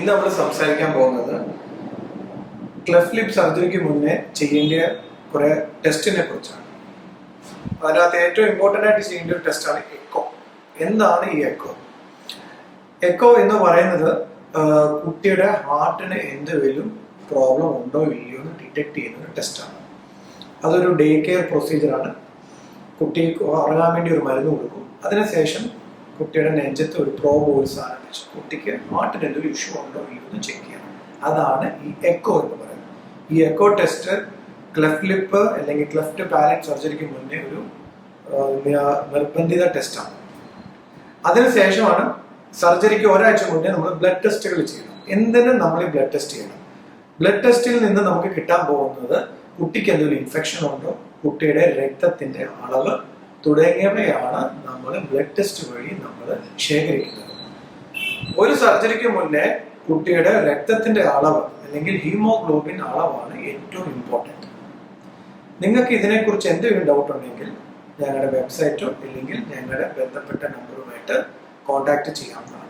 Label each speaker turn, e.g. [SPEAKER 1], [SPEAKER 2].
[SPEAKER 1] ഇന്ന് നമ്മൾ സംസാരിക്കാൻ പോകുന്നത് ക്ലെഫ്റ്റ് ലിപ്പ് സർജറിക്ക് മുന്നേ ചെയ്യേണ്ട കുറെ ടെസ്റ്റിനെ കുറിച്ചാണ്. അതിനകത്ത് ഏറ്റവും ഇമ്പോർട്ടൻ്റ് ആയിട്ട് ചെയ്യേണ്ട ഒരു ടെസ്റ്റാണ് എക്കോ. എന്താണ് ഈ എക്കോ? എക്കോ എന്ന് പറയുന്നത് കുട്ടിയുടെ ഹാർട്ടിന് എന്തെങ്കിലും പ്രോബ്ലം ഉണ്ടോ ഇല്ലയോ എന്ന് ഡിറ്റക്ട് ചെയ്യുന്ന ഒരു ടെസ്റ്റാണ്. അതൊരു ഡേ കെയർ പ്രൊസീജിയറാണ്. കുട്ടിക്ക് ഉറങ്ങാൻ വേണ്ടി ഒരു മരുന്ന് കൊടുക്കും. അതിനുശേഷം കുട്ടിയുടെ നെഞ്ചത്ത് ഒരു പ്രോബ് ഒരു സാധനം വെച്ച് കുട്ടിക്ക് ഹാർട്ടിന് എന്തൊരു ഇഷ്യൂ ഉണ്ടോ ഇല്ലയോ എന്ന് ചെക്ക് ചെയ്യണം. അതാണ് ഈ എക്കോ എന്ന് പറയുന്നത്. ഈ എക്കോ ടെസ്റ്റ് ക്ലെഫ്റ്റ് ലിപ്പ് അല്ലെങ്കിൽ ക്ലെഫ്റ്റ് പാലറ്റ് സർജറിക്ക് മുന്നേ ഒരു നിർബന്ധിത ടെസ്റ്റാണ്. അതിനുശേഷമാണ് സർജറിക്ക് ഒരാഴ്ച മുന്നേ നമ്മൾ ബ്ലഡ് ടെസ്റ്റുകൾ ചെയ്യണം. എന്തിനു നമ്മൾ ഈ ബ്ലഡ് ടെസ്റ്റ് ചെയ്യണം? ബ്ലഡ് ടെസ്റ്റിൽ നിന്ന് നമുക്ക് കിട്ടാൻ പോകുന്നത് കുട്ടിക്ക് എന്തെങ്കിലും ഇൻഫെക്ഷൻ ഉണ്ടോ, കുട്ടിയുടെ രക്തത്തിന്റെ അളവ് തുടങ്ങിയവയാണ് നമ്മൾ ബ്ലഡ് ടെസ്റ്റ് വഴി നമ്മൾ ശേഖരിക്കുന്നത്. ഒരു സർജറിക്ക് മുന്നേ കുട്ടിയുടെ രക്തത്തിന്റെ അളവ് അല്ലെങ്കിൽ ഹീമോഗ്ലോബിൻ അളവാണ് ഏറ്റവും ഇമ്പോർട്ടൻറ്റ്. നിങ്ങൾക്ക് ഇതിനെക്കുറിച്ച് എന്തെങ്കിലും ഡൗട്ട് ഉണ്ടെങ്കിൽ ഞങ്ങളുടെ വെബ്സൈറ്റോ ഇല്ലെങ്കിൽ ഞങ്ങളുടെ ബന്ധപ്പെട്ട നമ്പറുമായിട്ട് കോൺടാക്ട് ചെയ്യാവുന്നതാണ്.